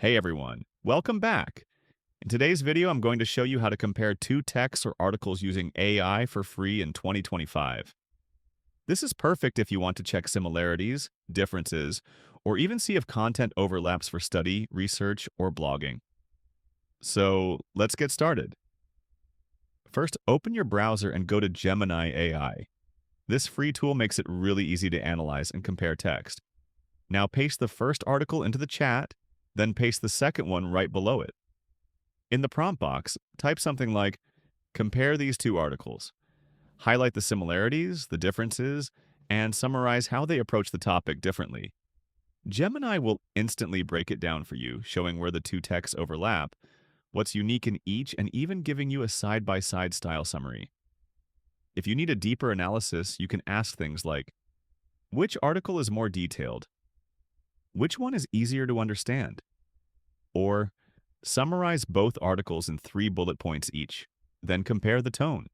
Hey everyone, welcome back. In today's video, I'm going to show you how to compare two texts or articles using AI for free in 2025. This is perfect if you want to check similarities, differences, or even see if content overlaps for study, research, or blogging. So let's get started. First, open your browser and go to Gemini AI. This free tool makes it really easy to analyze and compare text. Now paste the first article into the chat, then paste the second one right below it. In the prompt box, type something like, compare these two articles. Highlight the similarities, the differences, and summarize how they approach the topic differently. Gemini will instantly break it down for you, showing where the two texts overlap, what's unique in each, and even giving you a side-by-side style summary. If you need a deeper analysis, you can ask things like, which article is more detailed? Which one is easier to understand? Or, summarize both articles in 3 bullet points each, then compare the tone.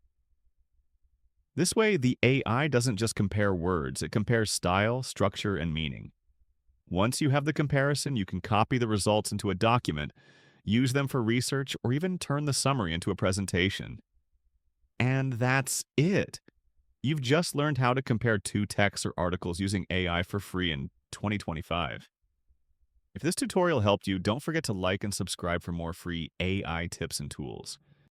This way, the AI doesn't just compare words, it compares style, structure, and meaning. Once you have the comparison, you can copy the results into a document, use them for research, or even turn the summary into a presentation. And that's it. You've just learned how to compare two texts or articles using AI for free in 2025. If this tutorial helped you, don't forget to like and subscribe for more free AI tips and tools.